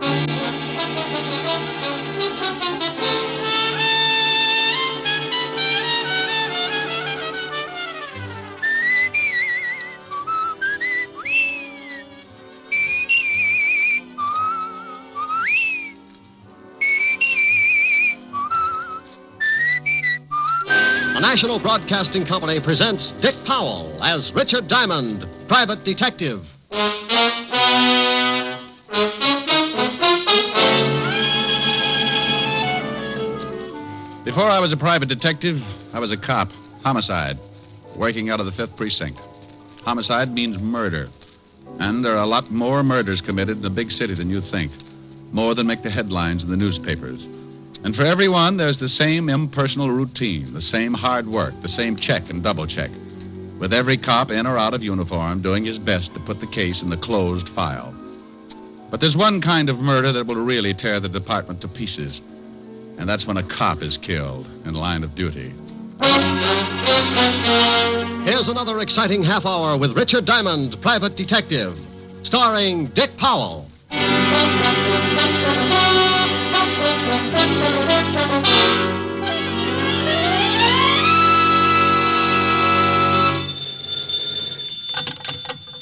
The National Broadcasting Company presents Dick Powell as Richard Diamond, private detective. Before I was a private detective, I was a cop. Homicide. Working out of the 5th Precinct. Homicide means murder. And there are a lot more murders committed in a big city than you think. More than make the headlines in the newspapers. And for everyone, there's the same impersonal routine, the same hard work, the same check and double check, with every cop in or out of uniform doing his best to put the case in the closed file. But there's one kind of murder that will really tear the department to pieces, and that's when a cop is killed in line of duty. Here's another exciting half hour with Richard Diamond, private detective, starring Dick Powell.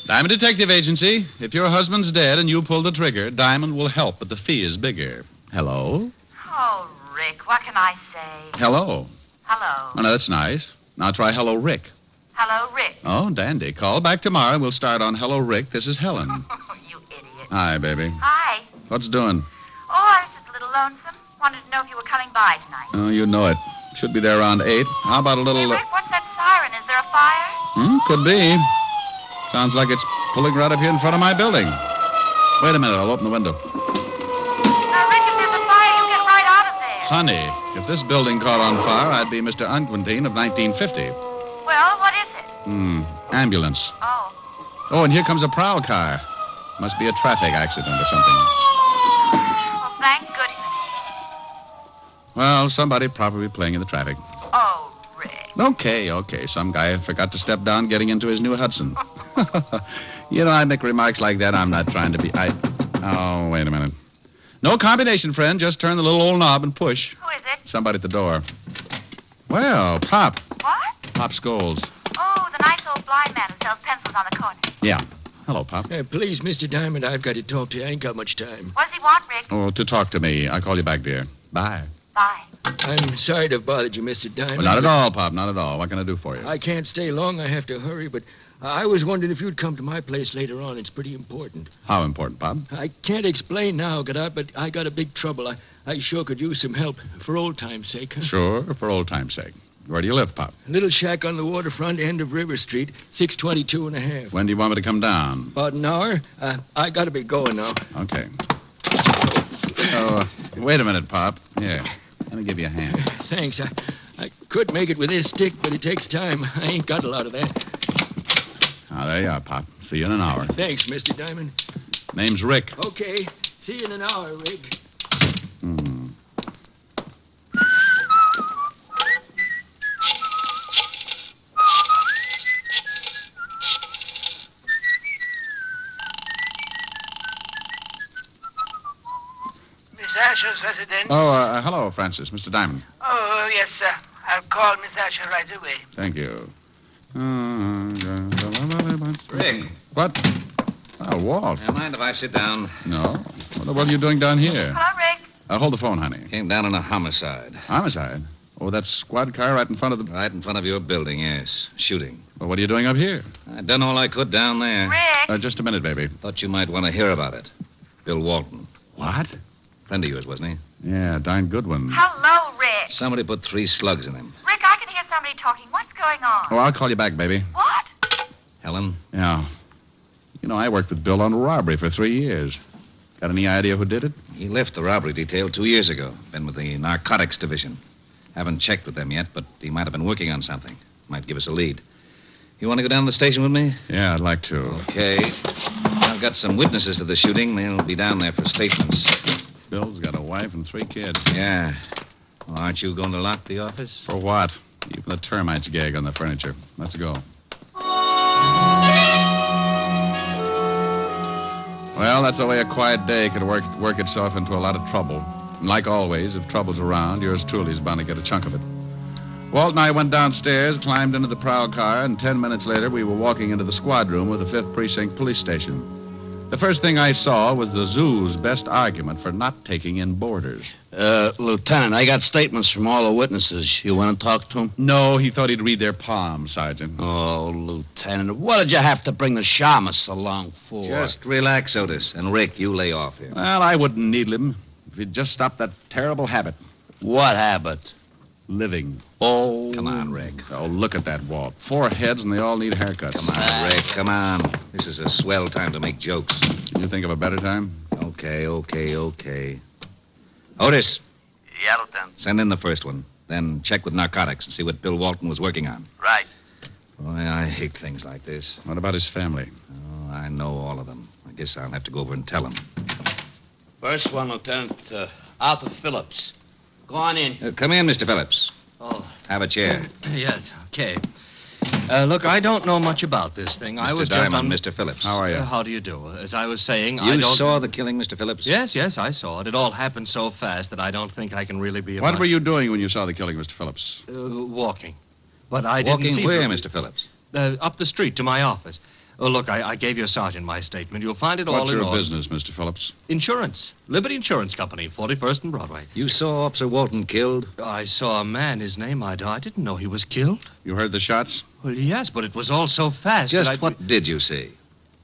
Diamond Detective Agency. If your husband's dead and you pull the trigger, Diamond will help, but the fee is bigger. Hello? Oh, Rick, what can I say? Hello. Hello. Oh, no, that's nice. Now try Hello, Rick. Hello, Rick. Oh, dandy. Call back tomorrow and we'll start on Hello, Rick. This is Helen. You idiot. Hi, baby. Hi. What's doing? Oh, I was just a little lonesome. Wanted to know if you were coming by tonight. Oh, you know it. Should be there around 8. How about a little... Hey, Rick, what's that siren? Is there a fire? Could be. Sounds like it's pulling right up here in front of my building. Wait a minute. I'll open the window. Now, Rick, if there's a fire, you get right out of there. Honey, if this building caught on fire, I'd be Mr. Unquintine of 1950. Well, what is it? Ambulance. Oh. Oh, and here comes a prowl car. Must be a traffic accident or something. Well, thank goodness. Well, somebody probably playing in the traffic. Oh, Rick. Okay. Some guy forgot to step down getting into his new Hudson. You know, I make remarks like that. I'm not trying to be... Oh, wait a minute. No combination, friend. Just turn the little old knob and push. Who is it? Somebody at the door. Well, Pop. What? Pop Scholes. Oh, the nice old blind man who sells pencils on the corner. Yeah. Hello, Pop. Please, Mr. Diamond, I've got to talk to you. I ain't got much time. What does he want, Rick? Oh, to talk to me. I'll call you back, dear. Bye. Bye. I'm sorry to have bothered you, Mr. Diamond. Well, not at all, Pop. Not at all. What can I do for you? I can't stay long. I have to hurry, but I was wondering if you'd come to my place later on. It's pretty important. How important, Pop? I can't explain now, but I got a big trouble. I sure could use some help for old time's sake. Huh? Sure, for old time's sake. Where do you live, Pop? A little shack on the waterfront end of River Street, 622 and a half. When do you want me to come down? About an hour. I got to be going now. Okay. Oh, wait a minute, Pop. Here, let me give you a hand. Thanks. I could make it with this stick, but it takes time. I ain't got a lot of that. Ah, there you are, Pop. See you in an hour. Thanks, Mr. Diamond. Name's Rick. Okay. See you in an hour, Rick. Asher's residence. Oh, hello, Francis. Mr. Diamond. Oh, yes, sir. I'll call Miss Asher right away. Thank you. Rick. What? Oh, Walt. Mind if I sit down? No. What the world are you doing down here? Hello, Rick. Hold the phone, honey. Came down on a homicide. Homicide? Oh, that squad car right in front of the... Right in front of your building, yes. Shooting. Well, what are you doing up here? I done all I could down there. Rick. Just a minute, baby. Thought you might want to hear about it. Bill Walton. What? Friend of yours, wasn't he? Yeah, darn good one. Hello, Rick. Somebody put 3 slugs in him. Rick, I can hear somebody talking. What's going on? Oh, I'll call you back, baby. What? Helen? Yeah. You know, I worked with Bill on robbery for 3 years. Got any idea who did it? He left the robbery detail 2 years ago. Been with the narcotics division. Haven't checked with them yet, but he might have been working on something. Might give us a lead. You want to go down to the station with me? Yeah, I'd like to. Okay. I've got some witnesses to the shooting. They'll be down there for statements. Bill's got a wife and 3 kids. Yeah. Well, aren't you going to lock the office? For what? Even the termites gag on the furniture. Let's go. Well, that's the way a quiet day could work itself into a lot of trouble. And like always, if trouble's around, yours truly is bound to get a chunk of it. Walt and I went downstairs, climbed into the prowl car, and 10 minutes later we were walking into the squad room of the 5th Precinct Police Station. The first thing I saw was the zoo's best argument for not taking in boarders. Lieutenant, I got statements from all the witnesses. You want to talk to them? No, he thought he'd read their palms, Sergeant. Oh, Lieutenant, what did you have to bring the shamus along for? Just relax, Otis. And Rick, you lay off here. Well, I wouldn't needle him if he'd just stopped that terrible habit. What habit? Living. Oh. Come on, Rick. Oh, look at that, Walt. 4 heads and they all need haircuts. Come on, Rick. Come on. This is a swell time to make jokes. Can you think of a better time? Okay. Otis, Yeah, Lieutenant. send in the first one. Then check with narcotics and see what Bill Walton was working on. Right. Boy, I hate things like this. What about his family? Oh, I know all of them. I guess I'll have to go over and tell them. First one, Lieutenant, Arthur Phillips. Go on in. Come in, Mr. Phillips. Oh, Have a chair. yes, okay. Look, I don't know much about this thing. I Mr. was Diamond, just on... Mr. Phillips. How are you? How do you do? As I was saying, You I don't... saw the killing, Mr. Phillips? Yes, I saw it. It all happened so fast that I don't think I can really be... What were you doing when you saw the killing, Mr. Phillips? Walking. But I didn't Walking see... where, Mr. Phillips? Up the street to my office. Oh, look, I gave your sergeant my statement. You'll find it all What's in your order. business, Mr. Phillips? Insurance. Liberty Insurance Company, 41st and Broadway. You saw Officer Walton killed? I saw a man, his name, I didn't know he was killed. You heard the shots? Well, yes, but it was all so fast. that Just what did you see?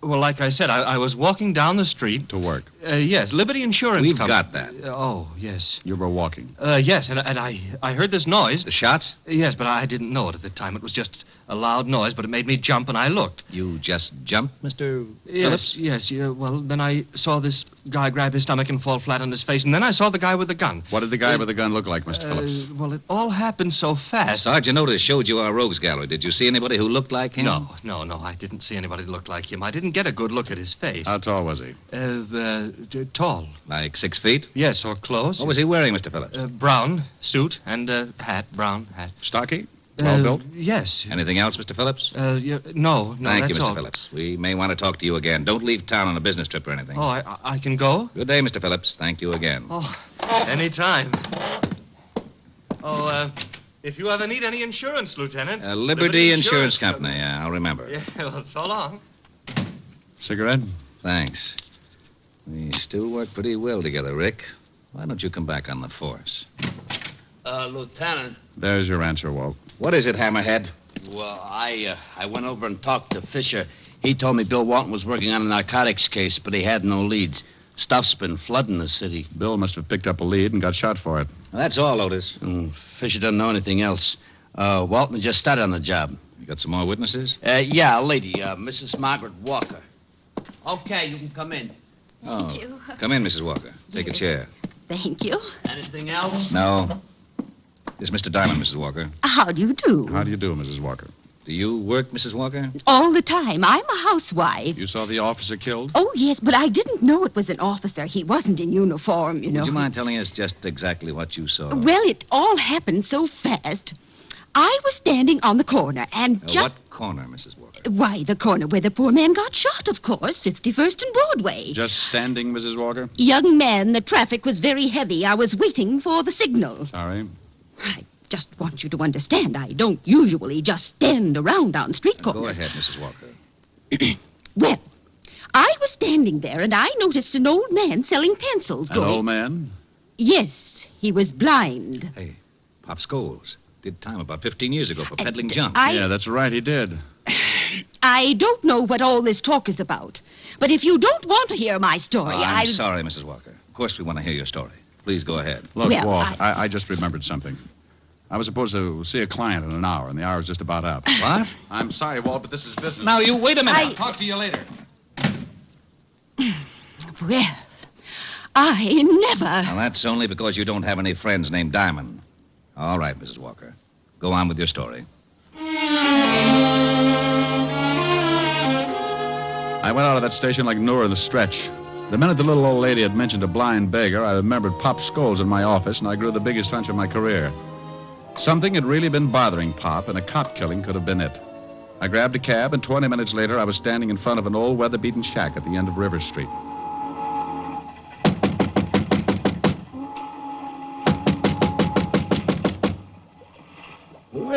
Well, like I said, I was walking down the street. To work. Yes, Liberty Insurance We've Company. got that. Oh, yes. You were walking. Yes, and I heard this noise. The shots? Yes, but I didn't know it at the time. It was just a loud noise, but it made me jump, and I looked. You just jumped, Mr. Phillips? Yes, yeah. Well, then I saw this guy grab his stomach and fall flat on his face, and then I saw the guy with the gun. What did the guy with the gun look like, Mr. Phillips? Well, it all happened so fast. Sergeant Otis showed you our rogues gallery. Did you see anybody who looked like him? No, I didn't see anybody that looked like him. I didn't get a good look at his face. How tall was he? Tall. Like 6 feet? Yes, or close. What was he wearing, Mr. Phillips? Brown suit and hat, brown hat. Stocky? Well built? Yes. Anything else, Mr. Phillips? No, Thank that's you, Mr. all. Phillips. We may want to talk to you again. Don't leave town on a business trip or anything. Oh, I can go? Good day, Mr. Phillips. Thank you again. Oh, anytime. Oh, if you ever need any insurance, Lieutenant. Liberty Insurance Company. Yeah, I'll remember. Yeah, well, so long. Cigarette? Thanks. We still work pretty well together, Rick. Why don't you come back on the force? Lieutenant, There's your answer, Walt. What is it, Hammerhead? well, I went over and talked to Fisher. He told me Bill Walton was working on a narcotics case, but he had no leads. Stuff's been flooding the city. Bill must have picked up a lead and got shot for it. Well, that's all, Otis. Fisher doesn't know anything else. Walton just started on the job. You got some more witnesses? Yeah, a lady, Mrs. Margaret Walker. Okay, you can come in. Oh. you. Come in, Mrs. Walker. Take a chair. Thank you. Anything else? No. It's Mr. Diamond, Mrs. Walker. How do you do? How do you do, Mrs. Walker? Do you work, Mrs. Walker? All the time. I'm a housewife. You saw the officer killed? Oh, yes, but I didn't know it was an officer. He wasn't in uniform, you know. Would you mind telling us just exactly what you saw? Well, it all happened so fast. I was standing on the corner and just... What corner, Mrs. Walker? Why, the corner where the poor man got shot, of course. 51st and Broadway. Just standing, Mrs. Walker? Young man, the traffic was very heavy. I was waiting for the signal. Sorry. I just want you to understand, I don't usually just stand around on street corners. Go ahead, Mrs. Walker. Well, I was standing there, and I noticed an old man selling pencils An going... old man? Yes, he was blind. Hey, Pop Scholes did time about 15 years ago for peddling junk. Yeah, that's right, he did. I don't know what all this talk is about, but if you don't want to hear my story, I'm sorry, Mrs. Walker. Of course we want to hear your story. Please go ahead. Look, Well, Walt, I just remembered something. I was supposed to see a client in an hour, and the hour's just about up. What? I'm sorry, Walt, but this is business. Now, you wait a minute. I'll talk to you later. Well, I never... Now, that's only because you don't have any friends named Diamond. All right, Mrs. Walker. Go on with your story. I went out of that station like Noor in the stretch. The minute the little old lady had mentioned a blind beggar, I remembered Pop Scholes in my office, and I grew the biggest hunch of my career. Something had really been bothering Pop, and a cop killing could have been it. I grabbed a cab, and 20 minutes later, I was standing in front of an old weather-beaten shack at the end of River Street.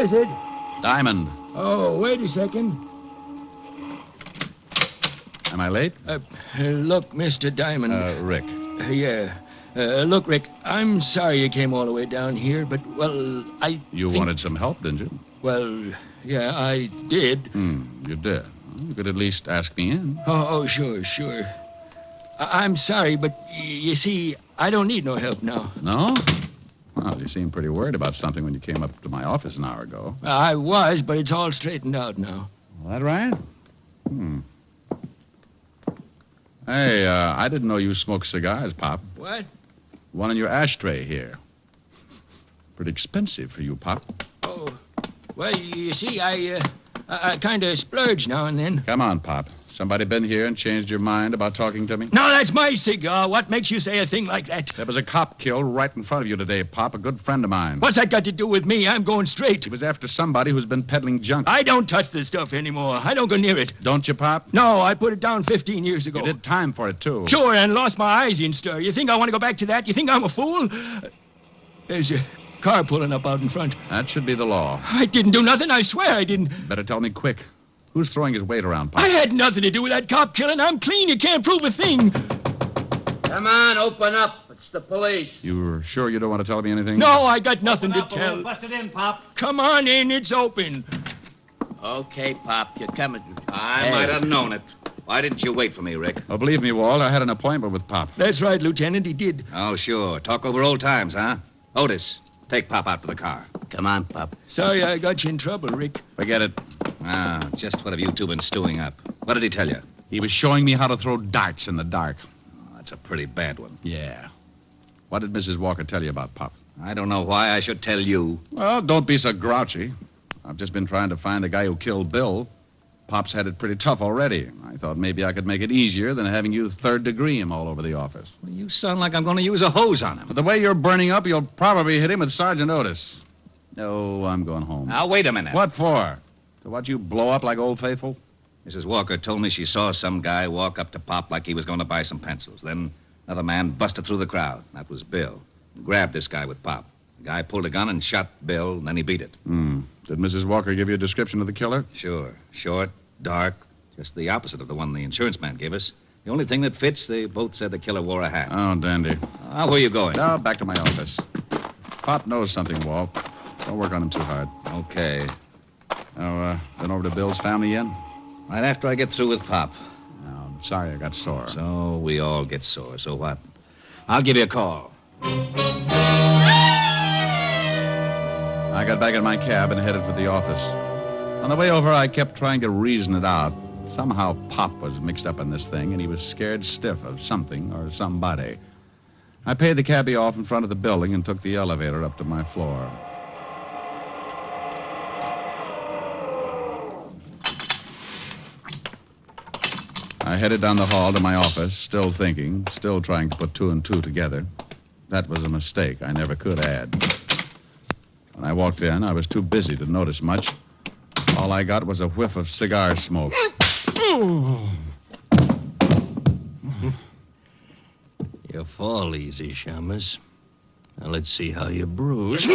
is it? Diamond. Oh, wait a second. Am I late? Look, Mr. Diamond. Rick. Yeah. Look, Rick, I'm sorry you came all the way down here, but, well, You wanted some help, didn't you? Well, yeah, I did. You did. Well, you could at least ask me in. Oh, sure. I'm sorry, but you see, I don't need no help now. No? Well, you seemed pretty worried about something when you came up to my office an hour ago. I was, but it's all straightened out now. That right? Hey, I didn't know you smoked cigars, Pop. What? One in your ashtray here. Pretty expensive for you, Pop. Oh, well, you see, I kind of splurge now and then. Come on, Pop. Somebody been here and changed your mind about talking to me? No, that's my cigar. What makes you say a thing like that? There was a cop killed right in front of you today, Pop, a good friend of mine. What's that got to do with me? I'm going straight. He was after somebody who's been peddling junk. I don't touch this stuff anymore. I don't go near it. Don't you, Pop? No, I put it down 15 years ago. You did time for it, too. Sure, and lost my eyes in stir. You think I want to go back to that? You think I'm a fool? There's a car pulling up out in front. That should be the law. I didn't do nothing. I swear I didn't. Better tell me quick. Who's throwing his weight around, Pop? I had nothing to do with that cop killing. I'm clean. You can't prove a thing. Come on, open up. It's the police. You're sure you don't want to tell me anything? No, I got nothing to tell. We'll bust it in, Pop. Come on in. It's open. Okay, Pop, you're coming. I might have known it. Why didn't you wait for me, Rick? Oh, believe me, Walt, I had an appointment with Pop. That's right, Lieutenant. He did. Oh, sure. Talk over old times, huh? Otis, take Pop out to the car. Come on, Pop. Sorry I got you in trouble, Rick. Forget it. Ah, just what have you two been stewing up? What did he tell you? He was showing me how to throw darts in the dark. Oh, that's a pretty bad one. Yeah. What did Mrs. Walker tell you about Pop? I don't know why I should tell you. Well, don't be so grouchy. I've just been trying to find the guy who killed Bill. Pop's had it pretty tough already. I thought maybe I could make it easier than having you third-degree him all over the office. Well, you sound like I'm going to use a hose on him. But the way you're burning up, you'll probably hit him with Sergeant Otis. No, I'm going home. Now, wait a minute. What for? To watch you blow up like Old Faithful? Mrs. Walker told me she saw some guy walk up to Pop like he was going to buy some pencils. Then another man busted through the crowd. That was Bill. He grabbed this guy with Pop. The guy pulled a gun and shot Bill, and then he beat it. Did Mrs. Walker give you a description of the killer? Sure. Short, dark, just the opposite of the one the insurance man gave us. The only thing that fits, they both said the killer wore a hat. Oh, dandy. Where are you going? Now, back to my office. Pop knows something, Walt. Don't work on him too hard. Okay. Now, been over to Bill's family yet? Right after I get through with Pop. No, I'm sorry I got sore. So we all get sore. So what? I'll give you a call. I got back in my cab and headed for the office. On the way over, I kept trying to reason it out. Somehow Pop was mixed up in this thing, and he was scared stiff of something or somebody. I paid the cabbie off in front of the building and took the elevator up to my floor. I headed down the hall to my office, still thinking, still trying to put two and two together. That was a mistake. I never could add. When I walked in, I was too busy to notice much. All I got was a whiff of cigar smoke. You fall easy, Shamus. Now let's see how you bruise.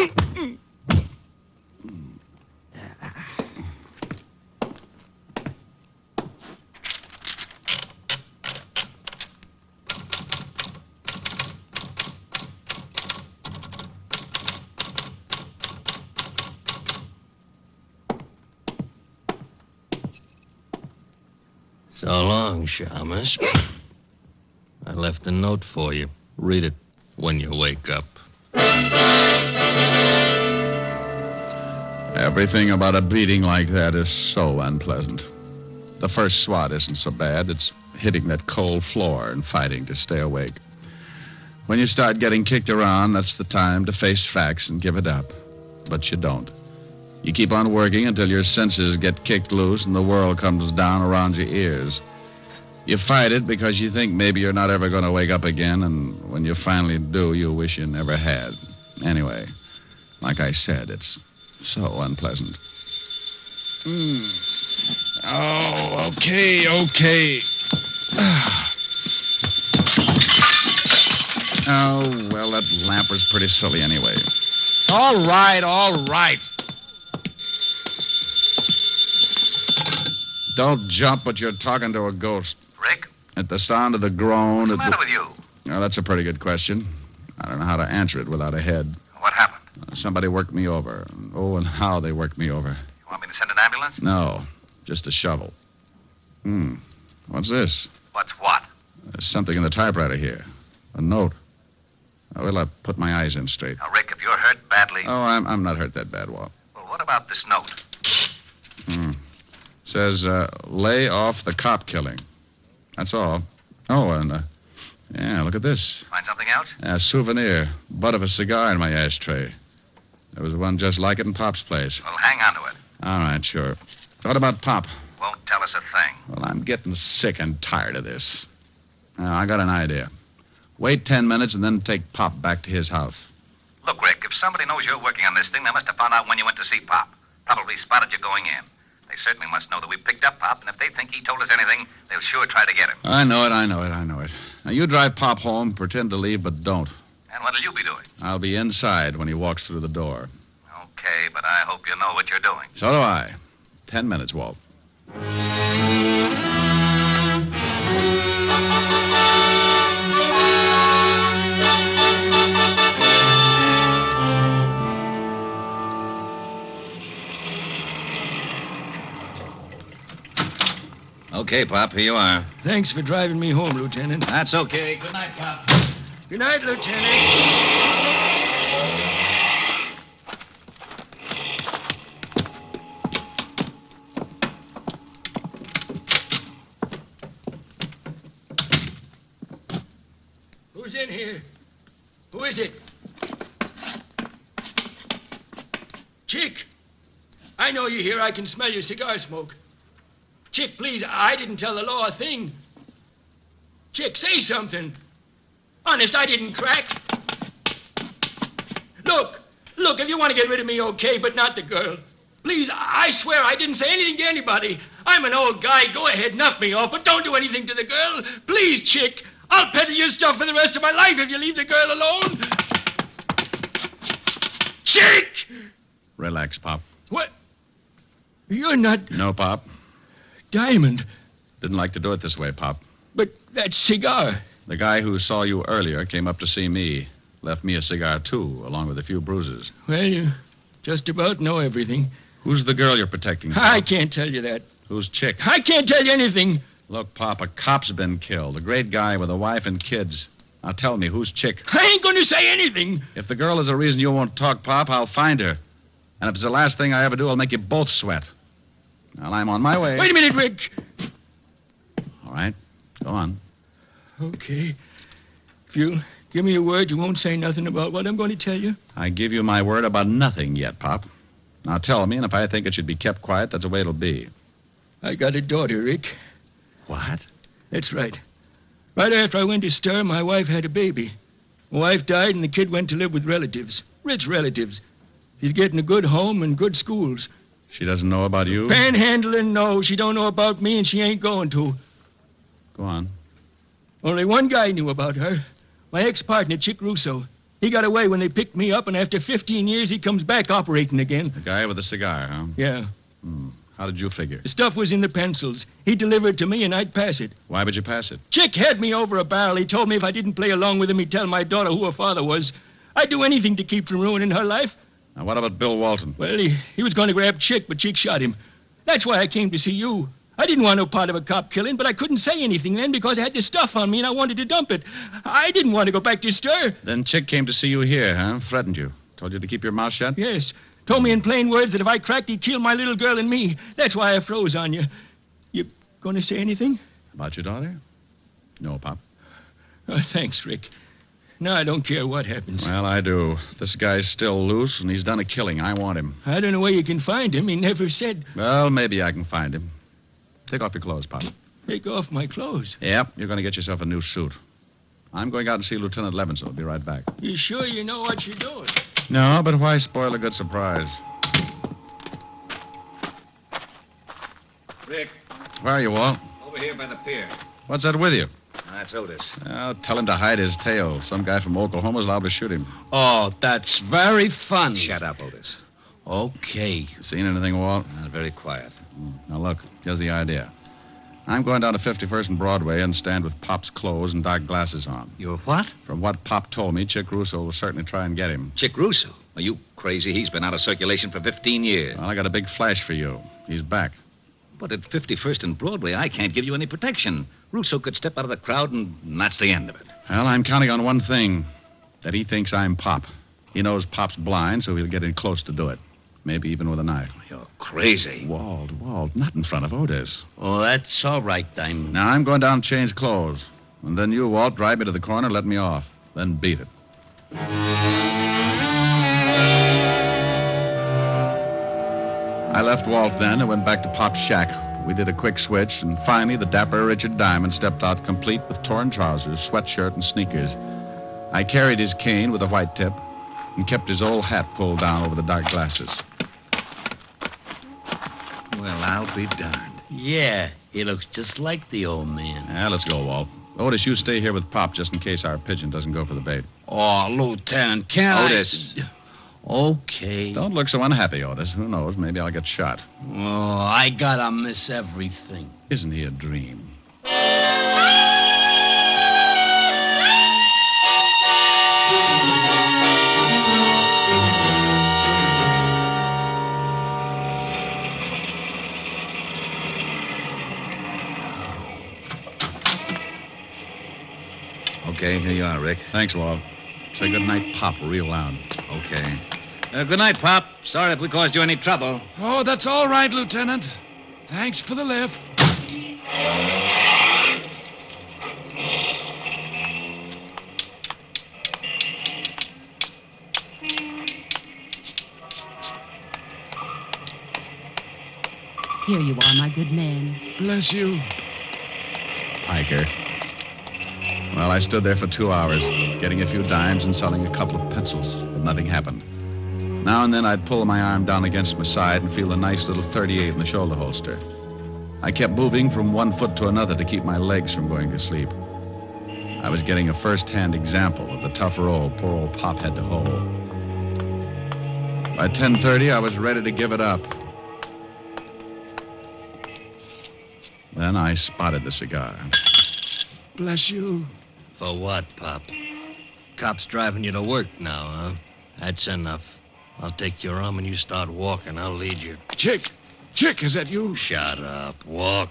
So long, Shamus. I left a note for you. Read it when you wake up. Everything about a beating like that is so unpleasant. The first swat isn't so bad. It's hitting that cold floor and fighting to stay awake. When you start getting kicked around, that's the time to face facts and give it up. But you don't. You keep on working until your senses get kicked loose and the world comes down around your ears. You fight it because you think maybe you're not ever going to wake up again, and when you finally do, you wish you never had. Anyway, like I said, it's so unpleasant. Oh, okay. Oh, well, that lamp was pretty silly anyway. All right. Don't jump, but you're talking to a ghost. Rick? At the sound of the groan... What's the matter with you? Oh, that's a pretty good question. I don't know how to answer it without a head. What happened? Somebody worked me over. Oh, and how they worked me over. You want me to send an ambulance? No, just a shovel. What's this? What's what? There's something in the typewriter here. A note. Well, I'll put my eyes in straight. Now, Rick, if you're hurt badly... Oh, I'm not hurt that bad, Walt. Well, what about this note? Says, lay off the cop killing. That's all. Oh, and, yeah, look at this. Find something else? A souvenir. Butt of a cigar in my ashtray. There was one just like it in Pop's place. Well, hang on to it. All right, sure. What about Pop? Won't tell us a thing. Well, I'm getting sick and tired of this. Now, I got an idea. Wait 10 minutes and then take Pop back to his house. Look, Rick, if somebody knows you're working on this thing, they must have found out when you went to see Pop. Probably spotted you going in. They certainly must know that we picked up Pop, and if they think he told us anything, they'll sure try to get him. I know it. Now, you drive Pop home, pretend to leave, but don't. And what'll you be doing? I'll be inside when he walks through the door. Okay, but I hope you know what you're doing. So do I. 10 minutes, Walt. Okay, Pop, here you are. Thanks for driving me home, Lieutenant. That's okay. Good night, Pop. Good night, Lieutenant. Who's in here? Who is it? Chick! I know you're here. I can smell your cigar smoke. Chick, please, I didn't tell the law a thing. Chick, say something. Honest, I didn't crack. Look, if you want to get rid of me, okay, but not the girl. Please, I swear I didn't say anything to anybody. I'm an old guy. Go ahead, knock me off, but don't do anything to the girl. Please, Chick. I'll peddle your stuff for the rest of my life if you leave the girl alone. Chick! Relax, Pop. What? You're not... No, Pop. Diamond. Didn't like to do it this way, Pop. But that cigar... The guy who saw you earlier came up to see me. Left me a cigar, too, along with a few bruises. Well, you just about know everything. Who's the girl you're protecting, Pop? I can't tell you that. Who's Chick? I can't tell you anything. Look, Pop, a cop's been killed. A great guy with a wife and kids. Now tell me, who's Chick? I ain't going to say anything. If the girl is the reason you won't talk, Pop, I'll find her. And if it's the last thing I ever do, I'll make you both sweat. Well, I'm on my way. Wait a minute, Rick. All right. Go on. Okay. If you give me a word, you won't say nothing about what I'm going to tell you. I give you my word about nothing yet, Pop. Now tell me, and if I think it should be kept quiet, that's the way it'll be. I got a daughter, Rick. What? That's right. Right after I went to stir, my wife had a baby. My wife died, and the kid went to live with relatives. Rich relatives. She's getting a good home and good schools. She doesn't know about you? Panhandling, no. She don't know about me, and she ain't going to. Go on. Only one guy knew about her. My ex-partner, Chick Russo. He got away when they picked me up, and after 15 years, he comes back operating again. The guy with the cigar, huh? Yeah. How did you figure? The stuff was in the pencils. He delivered it to me, and I'd pass it. Why would you pass it? Chick had me over a barrel. He told me if I didn't play along with him, he'd tell my daughter who her father was. I'd do anything to keep from ruining her life. Now, what about Bill Walton? Well, he was going to grab Chick, but Chick shot him. That's why I came to see you. I didn't want no part of a cop killing, but I couldn't say anything then because I had this stuff on me and I wanted to dump it. I didn't want to go back to stir. Then Chick came to see you here, huh? Threatened you. Told you to keep your mouth shut? Yes. Told me in plain words that if I cracked, he'd kill my little girl and me. That's why I froze on you. You going to say anything? About your daughter? No, Pop. Oh, thanks, Rick. Now I don't care what happens. Well, I do. This guy's still loose, and he's done a killing. I want him. I don't know where you can find him. He never said. Well, maybe I can find him. Take off your clothes, Pop. Take off my clothes? Yep, you're going to get yourself a new suit. I'm going out and see Lieutenant Levinson. I'll be right back. You sure you know what you're doing? No, but why spoil a good surprise? Rick. Where are you, Walt? Over here by the pier. What's that with you? That's Otis. Well, tell him to hide his tail. Some guy from Oklahoma's liable to shoot him. Oh, that's very funny. Shut up, Otis. Okay. Seen anything, Walt? Very quiet. Now, look, here's the idea. I'm going down to 51st and Broadway and stand with Pop's clothes and dark glasses on. You're what? From what Pop told me, Chick Russo will certainly try and get him. Chick Russo? Are you crazy? He's been out of circulation for 15 years. Well, I got a big flash for you. He's back. But at 51st and Broadway, I can't give you any protection. Russo could step out of the crowd, and that's the end of it. Well, I'm counting on one thing. That he thinks I'm Pop. He knows Pop's blind, so he'll get in close to do it. Maybe even with a knife. You're crazy. Walt, not in front of Otis. Oh, that's all right, Diamond. Now, I'm going down and change clothes. And then you, Walt, drive me to the corner, let me off. Then beat it. I left Walt then and went back to Pop's shack. We did a quick switch, and finally the dapper Richard Diamond stepped out complete with torn trousers, sweatshirt, and sneakers. I carried his cane with a white tip and kept his old hat pulled down over the dark glasses. Well, I'll be darned. Yeah, he looks just like the old man. Yeah, let's go, Walt. Otis, you stay here with Pop just in case our pigeon doesn't go for the bait. Oh, Lieutenant, can't Otis. Okay. Don't look so unhappy, Otis. Who knows? Maybe I'll get shot. Oh, I gotta miss everything. Isn't he a dream? Okay, here you are, Rick. Thanks, Walt. Say good night, Pop, real loud. Okay. Good night, Pop. Sorry if we caused you any trouble. Oh, that's all right, Lieutenant. Thanks for the lift. Here you are, my good man. Bless you. Piker. Well, I stood there for 2 hours, getting a few dimes and selling a couple of pencils, but nothing happened. Now and then I'd pull my arm down against my side and feel a nice little .38 in the shoulder holster. I kept moving from one foot to another to keep my legs from going to sleep. I was getting a first-hand example of the tough role poor old Pop had to hold. By 10:30, I was ready to give it up. Then I spotted the cigar. Bless you. For what, Pop? Cop's driving you to work now, huh? That's enough. I'll take your arm and you start walking. I'll lead you. Chick, is that you? Shut up. Walk.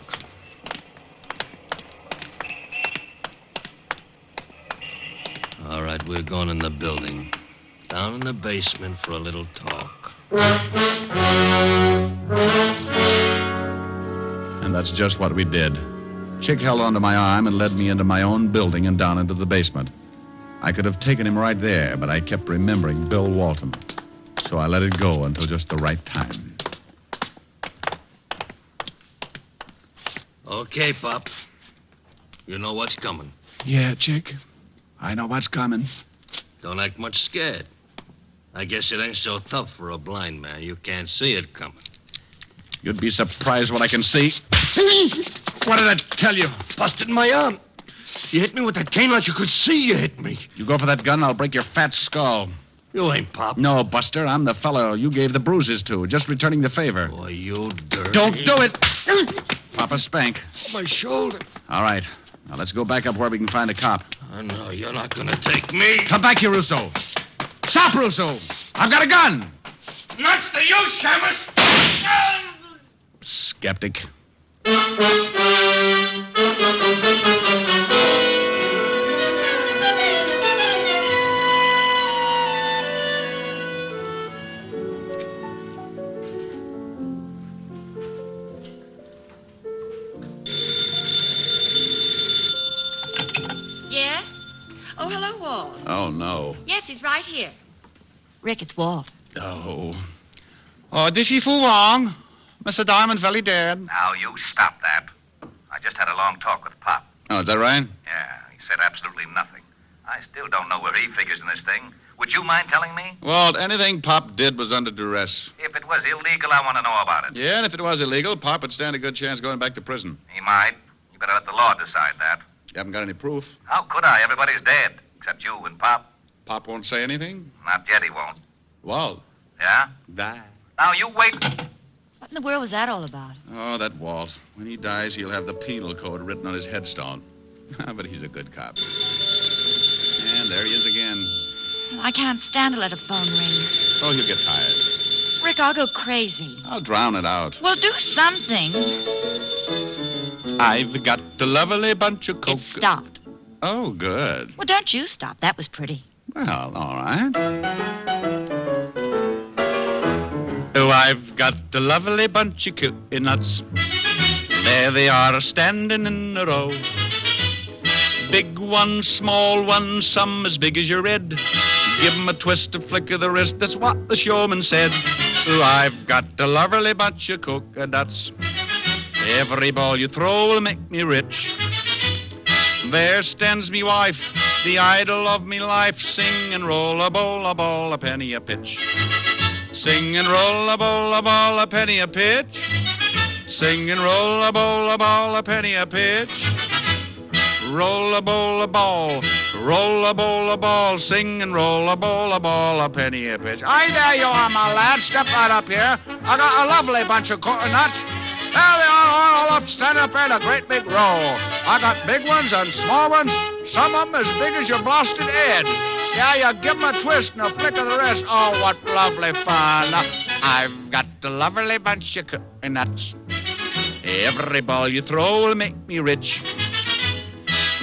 All right, we're going in the building. Down in the basement for a little talk. And that's just what we did. Chick held onto my arm and led me into my own building and down into the basement. I could have taken him right there, but I kept remembering Bill Walton. So I let it go until just the right time. Okay, Pop. You know what's coming. Yeah, Chick. I know what's coming. Don't act much scared. I guess it ain't so tough for a blind man. You can't see it coming. You'd be surprised what I can see. What did I tell you? Busted my arm. You hit me with that cane like you could see you hit me. You go for that gun, I'll break your fat skull. You ain't Pop. No, Buster, I'm the fellow you gave the bruises to, just returning the favor. Boy, you dirty. Don't do it! Papa spank. My shoulder. All right. Now let's go back up where we can find a cop. I know you're not gonna take me. Come back here, Russo. Stop, Russo. I've got a gun. Nuts to you, Shamus. Skeptic. Yes? Oh, hello, Walt. Oh, no. Yes, he's right here. Rick, it's Walt. Oh. Oh, did she fool wrong? Mr. Diamond very dead. Now, you stop that. I just had a long talk with Pop. Oh, is that right? Yeah, he said absolutely nothing. I still don't know where he figures in this thing. Would you mind telling me? Walt, anything Pop did was under duress. If it was illegal, I want to know about it. Yeah, and if it was illegal, Pop would stand a good chance going back to prison. He might. You better let the law decide that. You haven't got any proof? How could I? Everybody's dead, except you and Pop. Pop won't say anything? Not yet, he won't. Walt. Yeah? Die. Now, you wait. What in the world was that all about? Oh, that Walt. When he dies, he'll have the penal code written on his headstone. But he's a good cop. And there he is again. I can't stand to let a phone ring. Oh, he'll get tired. Rick, I'll go crazy. I'll drown it out. Well, do something. I've got a lovely bunch of coke. It stopped. Oh, good. Well, don't you stop. That was pretty. Well, all right. Oh, I've got a lovely bunch of nuts. There they are standing in a row. Big ones, small ones, some as big as your head. Give 'em a twist, a flick of the wrist, that's what the showman said. Oh, I've got a lovely bunch of coconuts. Every ball you throw will make me rich. There stands me wife, the idol of me life. Sing and roll a bowl, a ball, a penny a pitch. Sing and roll a bowl, a ball, a penny a pitch. Sing and roll a bowl, a ball, a penny a pitch. Roll a bowl, a ball, roll a bowl, a ball. Sing and roll a bowl, a ball, a penny a pitch. Aye, there you are, my lad. Step right up here. I got a lovely bunch of coconuts. There they are, all up, stand up in a great big row. I got big ones and small ones, some of them as big as your blasted head. Yeah, you give 'em a twist and a flick of the wrist. Oh, what lovely fun. I've got a lovely bunch of coconuts. Every ball you throw will make me rich.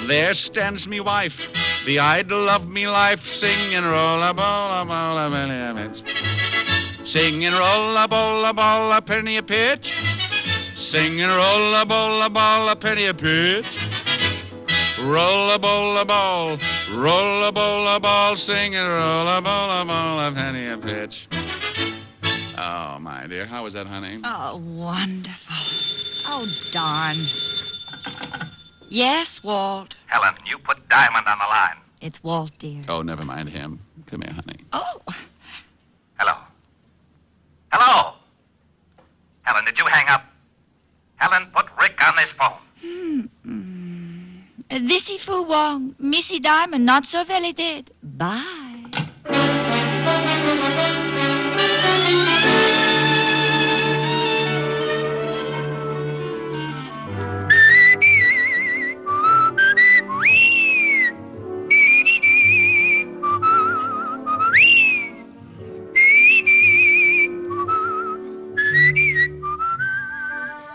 There stands me wife, the idol of me life. Sing and roll a ball, a ball, a penny a pitch. Sing and roll a bowl, a ball, a penny a pitch. Sing and roll a bowl, a ball, a penny a pitch. Roll a bowl, a ball, roll a bowl, a ball. Sing and roll a bowl, a ball, a penny a pitch. Oh, my dear, how was that, honey? Oh, wonderful. Oh, darn. Yes, Walt. Helen, you put Diamond on the line. It's Walt, dear. Oh, never mind him. Come here, honey. Oh. Hello? Hello? Helen, did you hang up? Helen, put Rick on this phone. This is Fu Wong. Missy Diamond, not so very dead. Bye.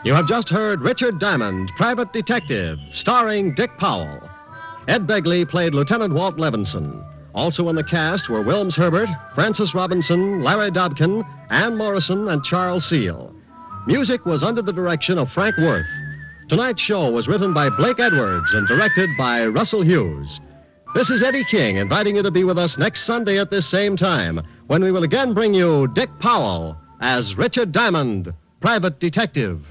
You have just heard Richard Diamond, Private Detective, starring Dick Powell. Ed Begley played Lieutenant Walt Levinson. Also in the cast were Wilms Herbert, Francis Robinson, Larry Dobkin, Ann Morrison, and Charles Seal. Music was under the direction of Frank Worth. Tonight's show was written by Blake Edwards and directed by Russell Hughes. This is Eddie King inviting you to be with us next Sunday at this same time when we will again bring you Dick Powell as Richard Diamond, Private Detective.